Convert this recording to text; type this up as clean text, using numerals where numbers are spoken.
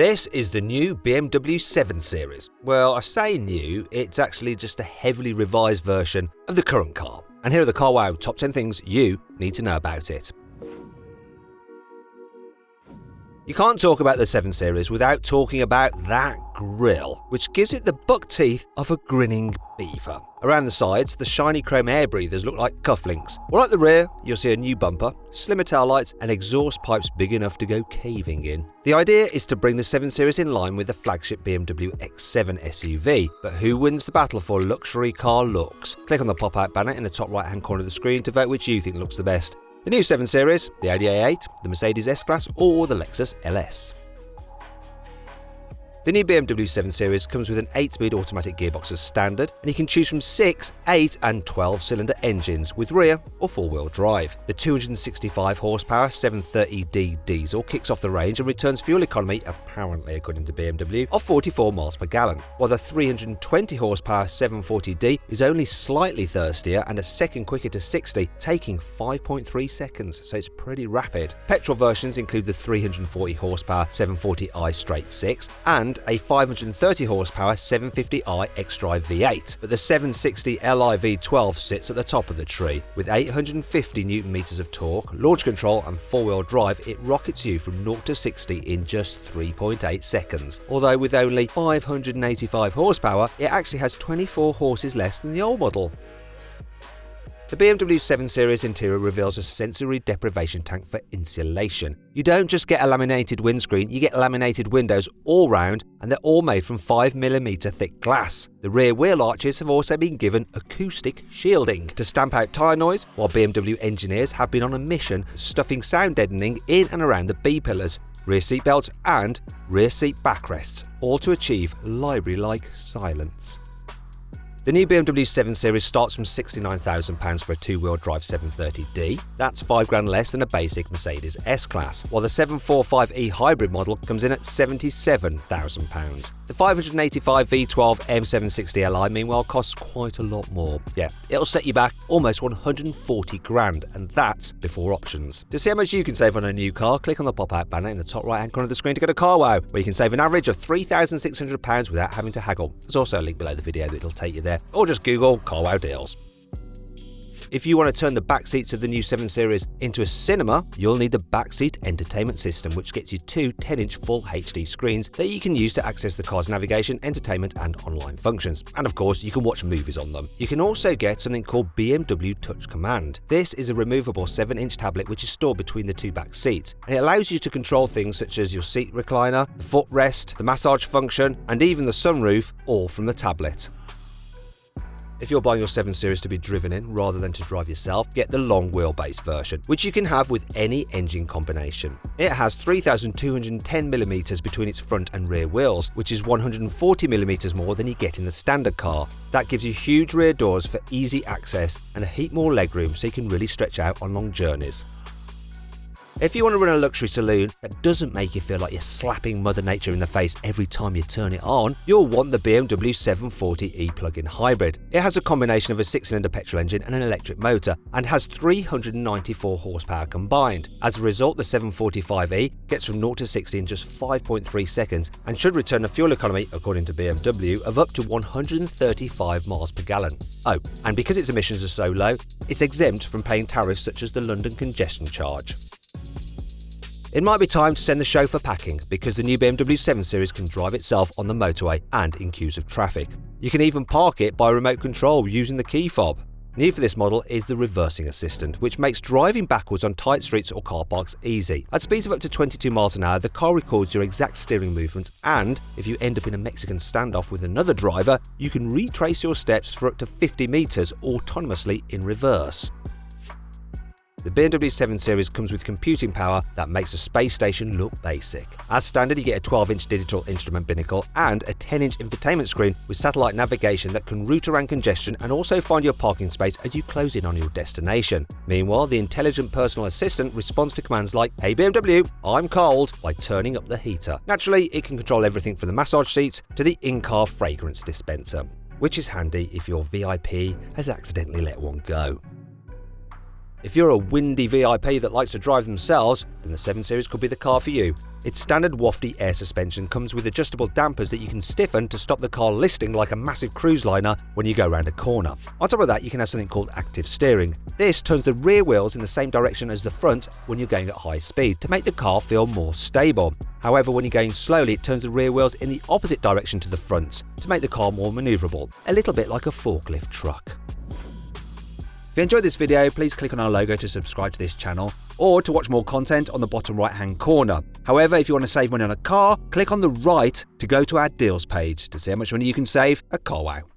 This is the new BMW 7 Series. Well, I say new, it's actually just a heavily revised version of the current car. And here are the CarWow top 10 things you need to know about it. You can't talk about the 7 Series without talking about that grille, which gives it the buck teeth of a grinning beaver. Around the sides, the shiny chrome air breathers look like cufflinks, while at the rear, you'll see a new bumper, slimmer taillights, and exhaust pipes big enough to go caving in. The idea is to bring the 7 Series in line with the flagship BMW X7 SUV, but who wins the battle for luxury car looks? Click on the pop-out banner in the top right-hand corner of the screen to vote which you think looks the best. The new 7 Series, the Audi A8, the Mercedes S-Class, or the Lexus LS. The new BMW 7 Series comes with an 8-speed automatic gearbox as standard, and you can choose from 6, 8 and 12-cylinder engines with rear or 4-wheel drive. The 265 horsepower 730D diesel kicks off the range and returns fuel economy, apparently according to BMW, of 44 miles per gallon, while the 320 horsepower 740D is only slightly thirstier and a second quicker to 60, taking 5.3 seconds, so it's pretty rapid. Petrol versions include the 340 horsepower 740i straight 6 and a 530 horsepower 750i xDrive V8, but the 760 Li V12 sits at the top of the tree. With 850 Nm of torque, launch control and 4-wheel drive, it rockets you from 0 to 60 in just 3.8 seconds. Although with only 585 horsepower, it actually has 24 horses less than the old model. The BMW 7 Series interior reveals a sensory deprivation tank for insulation. You don't just get a laminated windscreen, you get laminated windows all round, and they're all made from 5mm thick glass. The rear wheel arches have also been given acoustic shielding to stamp out tyre noise, while BMW engineers have been on a mission stuffing sound deadening in and around the B-pillars, rear seat belts and rear seat backrests, all to achieve library-like silence. The new BMW 7 Series starts from £69,000 for a 2-wheel drive 730D. That's $5,000 less than a basic Mercedes S-Class, while the 745e hybrid model comes in at £77,000. The 585 V12 M760Li meanwhile costs quite a lot more. Yeah, it'll set you back almost $140,000, and that's before options. To see how much you can save on a new car, click on the pop-out banner in the top right-hand corner of the screen to go to CarWow, where you can save an average of £3,600 without having to haggle. There's also a link below the video that'll take you there, or just Google CarWow deals. If you want to turn the back seats of the new 7 Series into a cinema, you'll need the backseat entertainment system, which gets you two 10-inch full HD screens that you can use to access the car's navigation, entertainment and online functions. And of course, you can watch movies on them. You can also get something called BMW Touch Command. This is a removable 7-inch tablet which is stored between the two back seats, and it allows you to control things such as your seat recliner, the footrest, the massage function, and even the sunroof, all from the tablet. If you're buying your 7 Series to be driven in rather than to drive yourself, get the long wheelbase version, which you can have with any engine combination. It has 3,210mm between its front and rear wheels, which is 140mm more than you get in the standard car. That gives you huge rear doors for easy access and a heap more legroom so you can really stretch out on long journeys. If you want to run a luxury saloon that doesn't make you feel like you're slapping Mother Nature in the face every time you turn it on, you'll want the BMW 740e plug-in hybrid. It has a combination of a 6-cylinder petrol engine and an electric motor, and has 394 horsepower combined. As a result, the 745e gets from 0 to 60 in just 5.3 seconds and should return a fuel economy, according to BMW, of up to 135 miles per gallon. Oh, and because its emissions are so low, it's exempt from paying tariffs such as the London congestion charge. It might be time to send the chauffeur packing, because the new BMW 7 Series can drive itself on the motorway and in queues of traffic. You can even park it by remote control using the key fob. New for this model is the reversing assistant, which makes driving backwards on tight streets or car parks easy. At speeds of up to 22 miles an hour, the car records your exact steering movements, and if you end up in a Mexican standoff with another driver, you can retrace your steps for up to 50 meters autonomously in reverse. The BMW 7 Series comes with computing power that makes the space station look basic. As standard, you get a 12-inch digital instrument binnacle and a 10-inch infotainment screen with satellite navigation that can route around congestion and also find your parking space as you close in on your destination. Meanwhile, the intelligent personal assistant responds to commands like, "Hey BMW, I'm cold," by turning up the heater. Naturally, it can control everything from the massage seats to the in-car fragrance dispenser, which is handy if your VIP has accidentally let one go. If you're a windy VIP that likes to drive themselves, then the 7 Series could be the car for you. Its standard wafty air suspension comes with adjustable dampers that you can stiffen to stop the car listing like a massive cruise liner when you go around a corner. On top of that, you can have something called active steering. This turns the rear wheels in the same direction as the front when you're going at high speed to make the car feel more stable. However, when you're going slowly, it turns the rear wheels in the opposite direction to the front to make the car more manoeuvrable, a little bit like a forklift truck. If you enjoyed this video, please click on our logo to subscribe to this channel or to watch more content on the bottom right hand corner. However, if you want to save money on a car, click on the right to go to our deals page to see how much money you can save at CarWow.